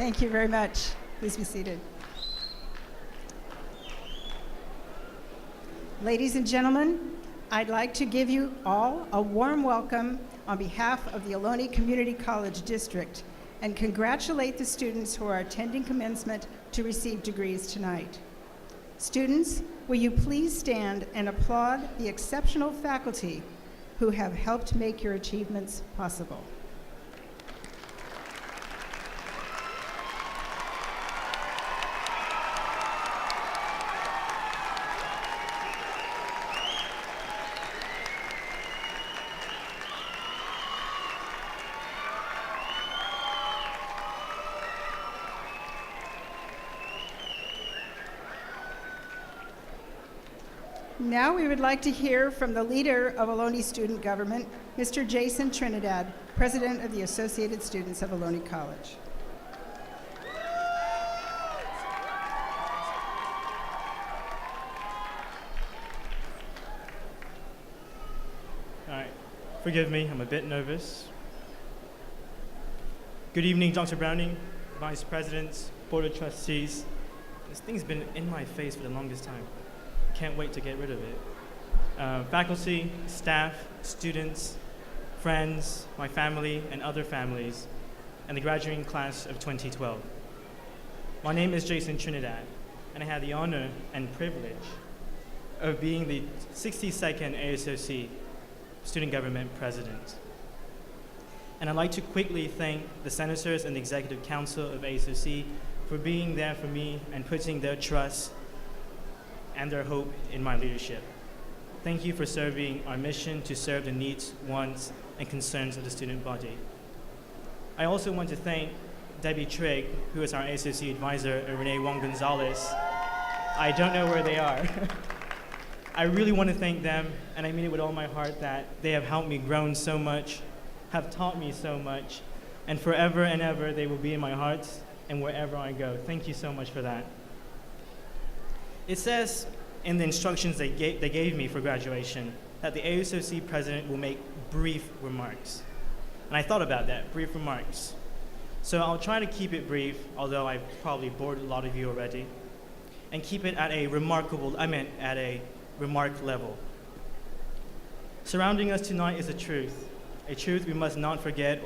Thank you very much. Please be seated. Ladies and gentlemen, I'd like to give you all a warm welcome on behalf of the Ohlone Community College District and congratulate the students who are attending commencement to receive degrees tonight. Students, will you please stand and applaud the exceptional faculty who have helped make your achievements possible. Now we would like to hear from the leader of Ohlone Student Government, Mr. Jason Trinidad, President of the Associated Students of Ohlone College. All right, forgive me, I'm a bit nervous. Good evening, Dr. Browning, Vice Presidents, Board of Trustees. This thing's been in my face for the longest time. Can't wait to get rid of it. Faculty, staff, students, friends, my family, and other families, and the graduating class of 2012. My name is Jason Trinidad, and I have the honor and privilege of being the 62nd ASOC Student Government President. And I'd like to quickly thank the senators and the Executive Council of ASOC for being there for me and putting their trust and their hope in my leadership. Thank you for serving our mission to serve the needs, wants, and concerns of the student body. I also want to thank Debbie Trigg, who is our ASOC advisor, and Renee Wong-Gonzalez. I don't know where they are. I really want to thank them, and I mean it with all my heart, that they have helped me grow so much, have taught me so much, and forever and ever they will be in my heart and wherever I go. Thank you so much for that. It says in the instructions they gave me for graduation that the ASOC president will make brief remarks. And I thought about that, brief remarks. So I'll try to keep it brief, although I've probably bored a lot of you already, and keep it at a remark level. Surrounding us tonight is a truth we must not forget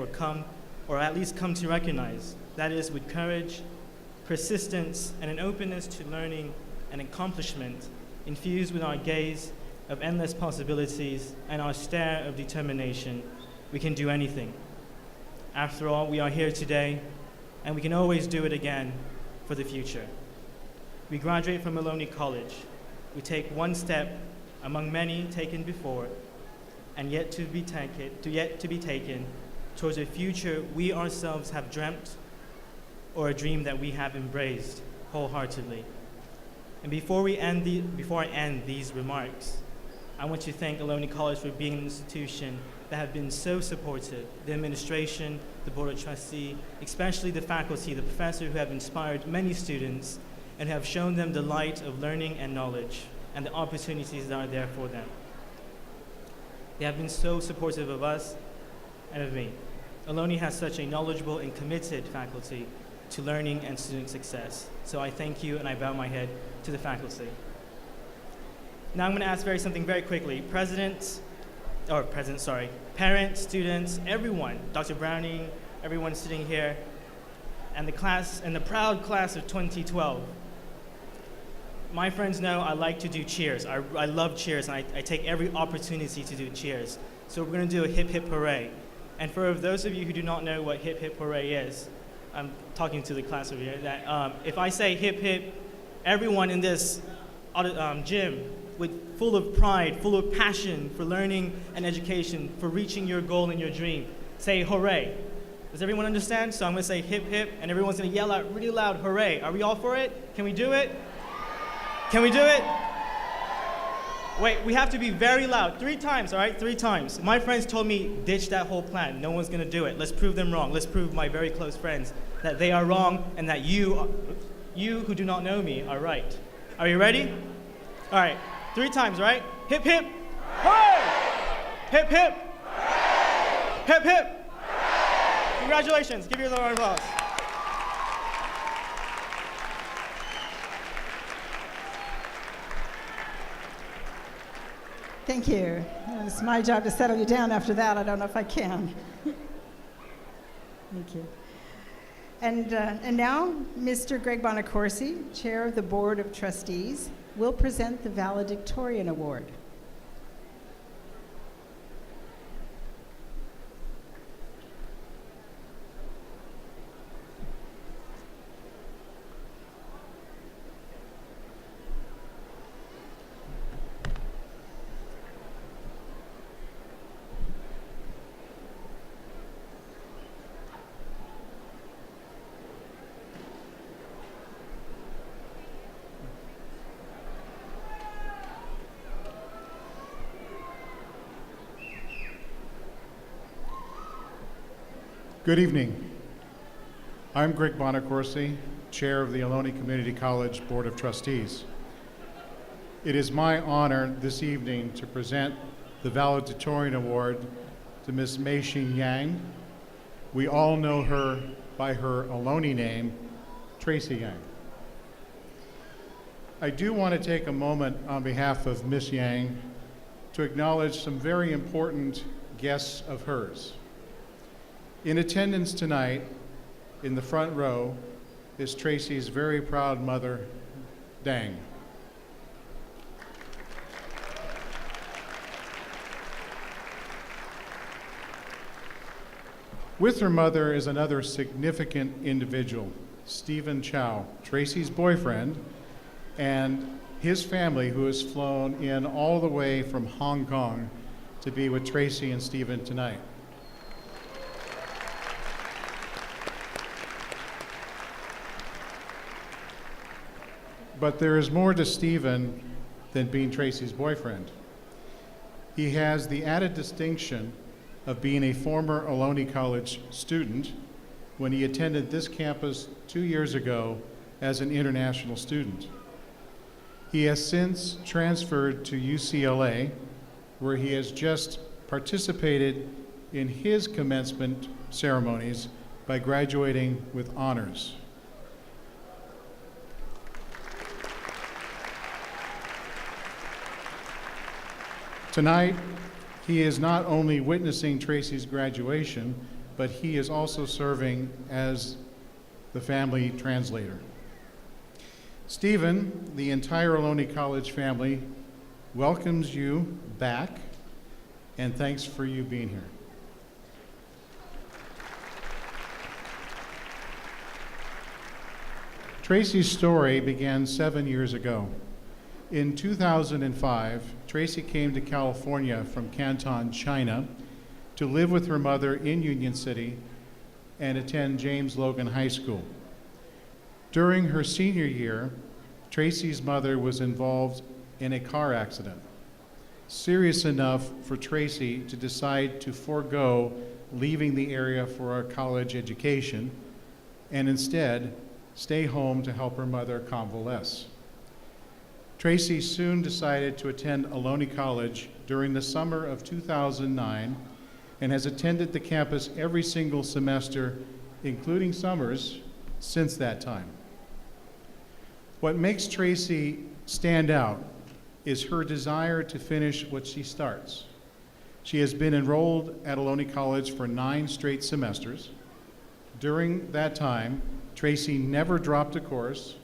or at least come to recognize. That is, with courage, persistence, and an openness to learning and accomplishment, infused with our gaze of endless possibilities and our stare of determination, we can do anything. After all, we are here today, and we can always do it again for the future. We graduate from Ohlone College. We take one step among many taken before, and yet to be taken towards a future we ourselves have dreamt, or a dream that we have embraced wholeheartedly. And before I end these remarks, I want to thank Ohlone College for being an institution that have been so supportive. The administration, the Board of Trustees, especially the faculty, the professors who have inspired many students and have shown them the light of learning and knowledge and the opportunities that are there for them. They have been so supportive of us and of me. Ohlone has such a knowledgeable and committed faculty to learning and student success. So I thank you, and I bow my head to the faculty. Now I'm going to ask something very quickly. Parents, students, everyone, Dr. Browning, everyone sitting here, and the class, and the proud class of 2012. My friends know I like to do cheers. I love cheers, and I take every opportunity to do cheers. So we're going to do a hip hip hooray. And for those of you who do not know what hip hip hooray is, I'm talking to the class over here, that if I say hip hip, everyone in this gym, full of pride, full of passion for learning and education, for reaching your goal and your dream, say hooray. Does everyone understand? So I'm going to say hip hip, and everyone's going to yell out really loud, hooray. Are we all for it? Can we do it? Can we do it? Wait, we have to be very loud. 3 times, all right? 3 times. My friends told me, ditch that whole plan. No one's going to do it. Let's prove them wrong. Let's prove my very close friends that they are wrong and that you who do not know me are right. Are you ready? All right, 3 times, right? Hip, hip. Hooray! Hip, hip. Hooray! Hip, hip. Hooray! Congratulations. Give yourself a round of applause. Thank you. It's my job to settle you down after that. I don't know if I can. Thank you. And now, Mr. Greg Bonacorsi, Chair of the Board of Trustees, will present the Valedictorian Award. Good evening. I'm Greg Bonacorsi, Chair of the Ohlone Community College Board of Trustees. It is my honor this evening to present the Valedictorian Award to Ms. Mei-Xin Yang. We all know her by her Ohlone name, Tracy Yang. I do want to take a moment on behalf of Ms. Yang to acknowledge some very important guests of hers. In attendance tonight, in the front row, is Tracy's very proud mother, Dang. With her mother is another significant individual, Stephen Chow, Tracy's boyfriend, and his family, who has flown in all the way from Hong Kong to be with Tracy and Stephen tonight. But there is more to Stephen than being Tracy's boyfriend. He has the added distinction of being a former Ohlone College student when he attended this campus 2 years ago as an international student. He has since transferred to UCLA, where he has just participated in his commencement ceremonies by graduating with honors. Tonight, he is not only witnessing Tracy's graduation, but he is also serving as the family translator. Stephen, the entire Ohlone College family, welcomes you back, and thanks for you being here. Tracy's story began 7 years ago. In 2005, Tracy came to California from Canton, China, to live with her mother in Union City and attend James Logan High School. During her senior year, Tracy's mother was involved in a car accident, serious enough for Tracy to decide to forego leaving the area for a college education and instead stay home to help her mother convalesce. Tracy soon decided to attend Ohlone College during the summer of 2009 and has attended the campus every single semester, including summers, since that time. What makes Tracy stand out is her desire to finish what she starts. She has been enrolled at Ohlone College for 9 straight semesters. During that time, Tracy never dropped a course,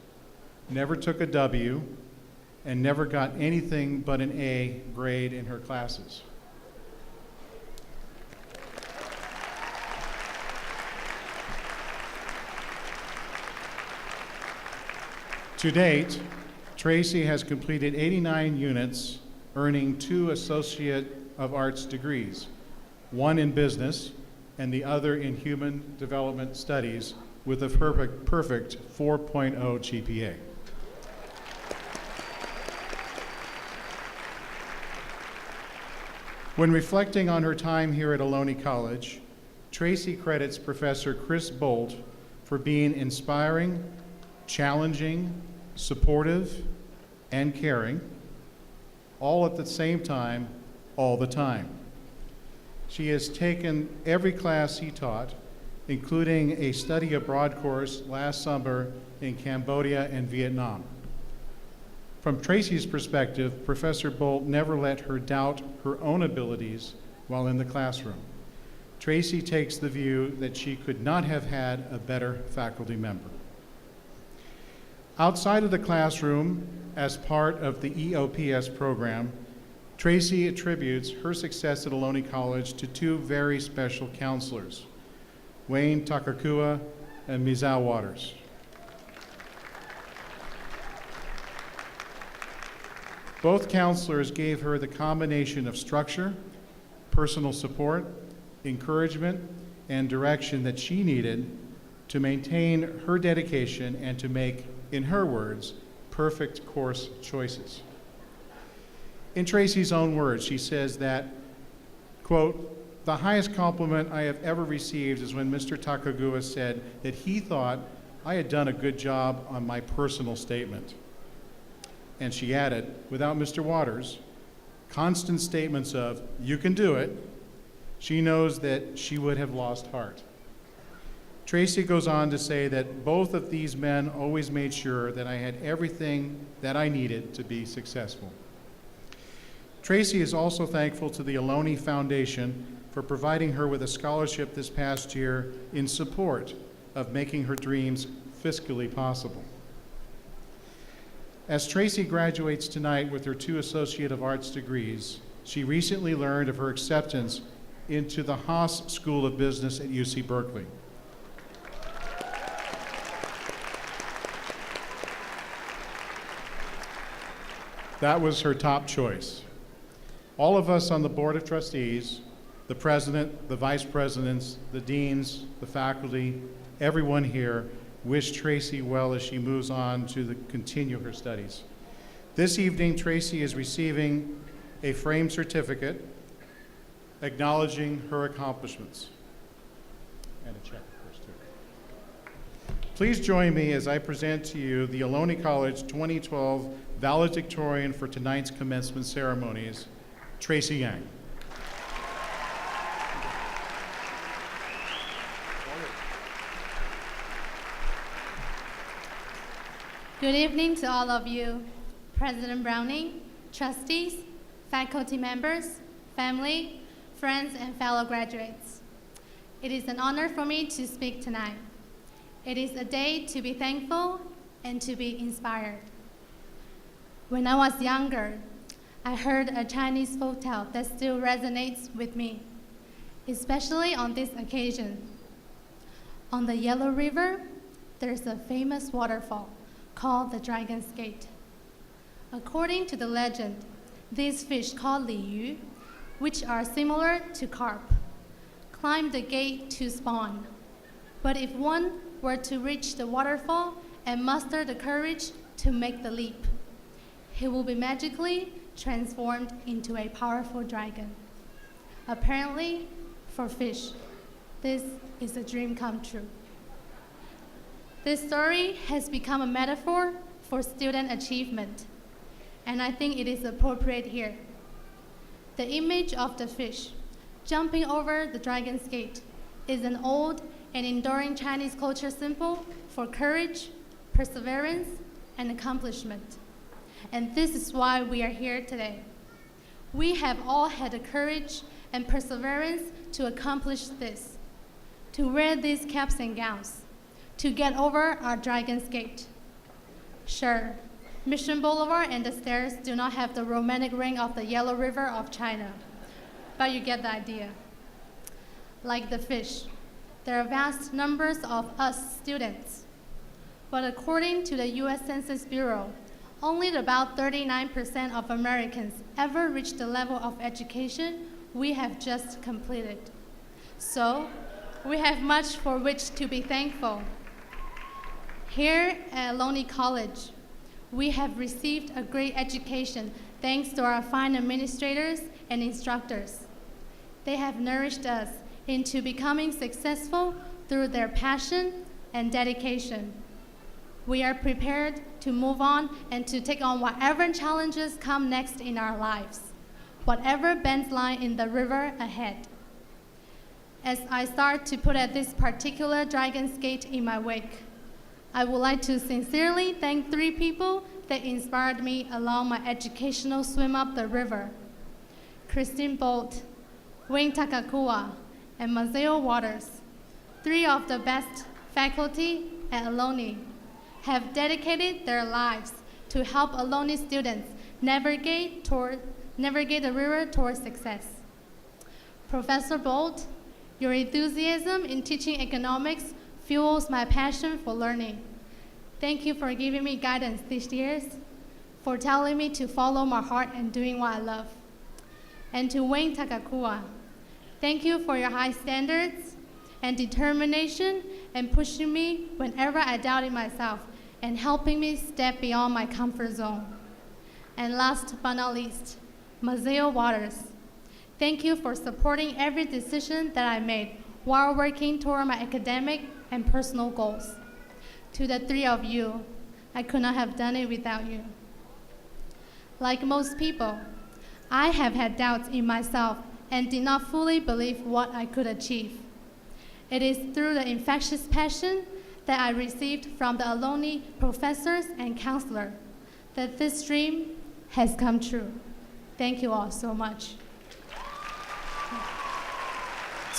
never took a W, and never got anything but an A grade in her classes. To date, Tracy has completed 89 units, earning 2 Associate of Arts degrees, one in business and the other in human development studies, with a perfect 4.0 GPA. When reflecting on her time here at Ohlone College, Tracy credits Professor Chris Bolt for being inspiring, challenging, supportive, and caring, all at the same time, all the time. She has taken every class he taught, including a study abroad course last summer in Cambodia and Vietnam. From Tracy's perspective, Professor Bolt never let her doubt her own abilities while in the classroom. Tracy takes the view that she could not have had a better faculty member. Outside of the classroom, as part of the EOPS program, Tracy attributes her success at Ohlone College to two very special counselors, Wayne Takakua and Mizao Waters. Both counselors gave her the combination of structure, personal support, encouragement, and direction that she needed to maintain her dedication and to make, in her words, perfect course choices. In Tracy's own words, she says that, quote, "The highest compliment I have ever received is when Mr. Takagua said that he thought I had done a good job on my personal statement." And she added, without Mr. Waters' constant statements of, "You can do it," she knows that she would have lost heart. Tracy goes on to say that both of these men always made sure that I had everything that I needed to be successful. Tracy is also thankful to the Ohlone Foundation for providing her with a scholarship this past year in support of making her dreams fiscally possible. As Tracy graduates tonight with her 2 Associate of Arts degrees, she recently learned of her acceptance into the Haas School of Business at UC Berkeley. That was her top choice. All of us on the Board of Trustees, the President, the Vice Presidents, the Deans, the faculty, everyone here wish Tracy well as she moves on to continue her studies. This evening, Tracy is receiving a framed certificate acknowledging her accomplishments. And a check, of course, too. Please join me as I present to you the Ohlone College 2012 valedictorian for tonight's commencement ceremonies, Tracy Yang. Good evening to all of you, President Browning, trustees, faculty members, family, friends, and fellow graduates. It is an honor for me to speak tonight. It is a day to be thankful and to be inspired. When I was younger, I heard a Chinese folktale that still resonates with me, especially on this occasion. On the Yellow River, there's a famous waterfall called the Dragon's Gate. According to the legend, these fish called Liyu, which are similar to carp, climb the gate to spawn. But if one were to reach the waterfall and muster the courage to make the leap, he will be magically transformed into a powerful dragon. Apparently, for fish, this is a dream come true. This story has become a metaphor for student achievement, and I think it is appropriate here. The image of the fish jumping over the Dragon's Gate is an old and enduring Chinese culture symbol for courage, perseverance, and accomplishment. And this is why we are here today. We have all had the courage and perseverance to accomplish this, to wear these caps and gowns, to get over our Dragon's Gate. Sure, Mission Boulevard and the stairs do not have the romantic ring of the Yellow River of China, but you get the idea. Like the fish, there are vast numbers of us students, but according to the US Census Bureau, only about 39% of Americans ever reach the level of education we have just completed. So, we have much for which to be thankful. Here at Ohlone College, we have received a great education thanks to our fine administrators and instructors. They have nourished us into becoming successful through their passion and dedication. We are prepared to move on and to take on whatever challenges come next in our lives, whatever bends lie in the river ahead. As I start to put at this particular Dragon's Gate in my wake, I would like to sincerely thank 3 people that inspired me along my educational swim up the river. Christine Bolt, Wayne Takakua, and Mazeo Waters, three of the best faculty at Ohlone, have dedicated their lives to help Ohlone students navigate the river towards success. Professor Bolt, your enthusiasm in teaching economics fuels my passion for learning. Thank you for giving me guidance these years, for telling me to follow my heart and doing what I love. And to Wayne Takakua, thank you for your high standards and determination and pushing me whenever I doubted myself and helping me step beyond my comfort zone. And last but not least, Mazeo Waters, thank you for supporting every decision that I made while working toward my academic and personal goals. To the three of you, I could not have done it without you. Like most people, I have had doubts in myself and did not fully believe what I could achieve. It is through the infectious passion that I received from the Ohlone professors and counselor that this dream has come true. Thank you all so much.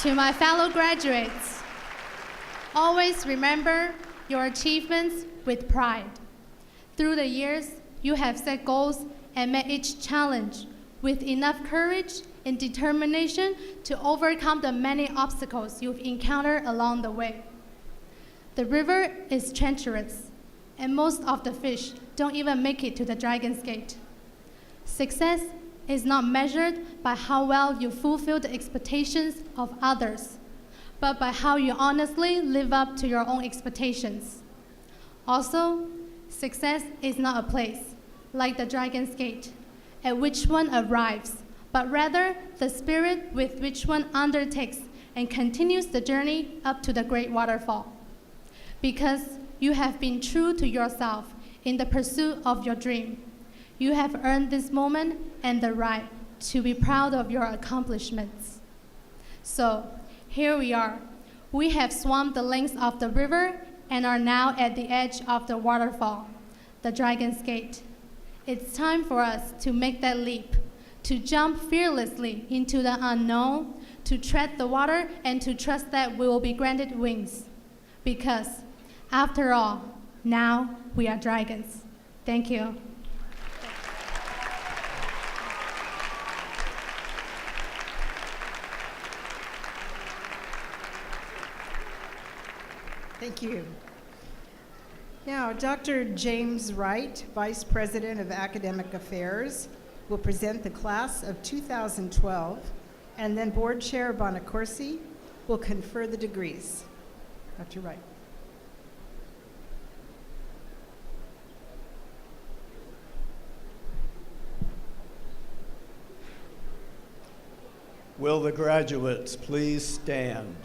To my fellow graduates, always remember your achievements with pride. Through the years, you have set goals and met each challenge with enough courage and determination to overcome the many obstacles you've encountered along the way. The river is treacherous, and most of the fish don't even make it to the Dragon's Gate. Success is not measured by how well you fulfill the expectations of others, but by how you honestly live up to your own expectations. Also, success is not a place, like the Dragon's Gate, at which one arrives, but rather the spirit with which one undertakes and continues the journey up to the great waterfall. Because you have been true to yourself in the pursuit of your dream, you have earned this moment and the right to be proud of your accomplishments. So, here we are. We have swum the length of the river and are now at the edge of the waterfall, the Dragon's Gate. It's time for us to make that leap, to jump fearlessly into the unknown, to tread the water, and to trust that we will be granted wings. Because, after all, now we are dragons. Thank you. Thank you. Now, Dr. James Wright, Vice President of Academic Affairs, will present the class of 2012, and then Board Chair Bonacorsi will confer the degrees. Dr. Wright. Will the graduates please stand?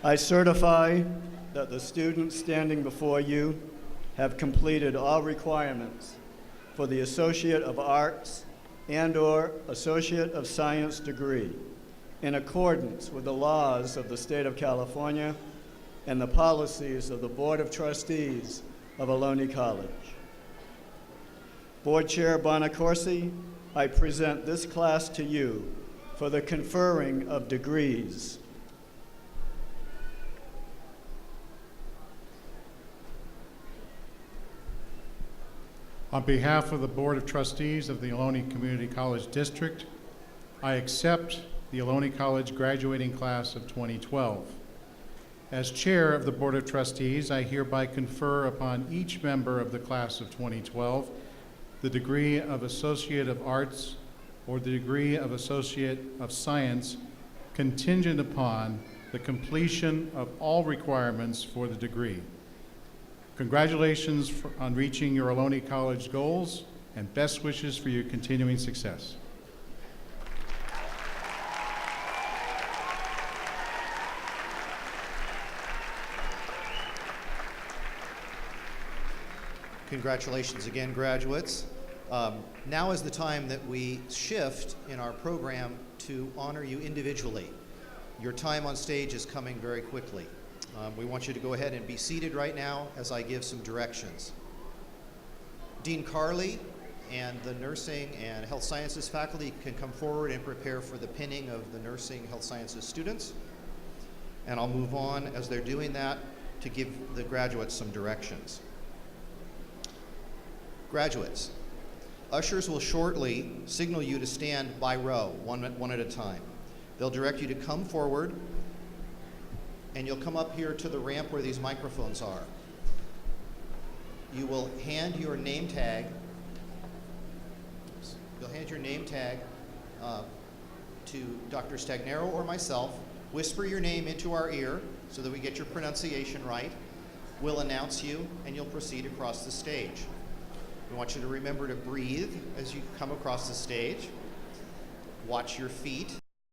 I certify that the students standing before you have completed all requirements for the Associate of Arts and/or Associate of Science degree in accordance with the laws of the state of California and the policies of the Board of Trustees of Ohlone College. Board Chair Bonacorsi, I present this class to you for the conferring of degrees. On behalf of the Board of Trustees of the Ohlone Community College District, I accept the Ohlone College graduating class of 2012. As Chair of the Board of Trustees, I hereby confer upon each member of the class of 2012 the degree of Associate of Arts or the degree of Associate of Science contingent upon the completion of all requirements for the degree. Congratulations on reaching your Ohlone College goals, and best wishes for your continuing success. Congratulations again, graduates. Now is the time that we shift in our program to honor you individually. Your time on stage is coming very quickly. We want you to go ahead and be seated right now as I give some directions. Dean Carley and the nursing and health sciences faculty can come forward and prepare for the pinning of the nursing health sciences students. And I'll move on as they're doing that to give the graduates some directions. Graduates, ushers will shortly signal you to stand by row, one at a time. They'll direct you to come forward, and you'll come up here to the ramp where these microphones are. You will hand your name tag. You'll hand your name tag to Dr. Stagnero or myself. Whisper your name into our ear so that we get your pronunciation right. We'll announce you, and you'll proceed across the stage. We want you to remember to breathe as you come across the stage. Watch your feet.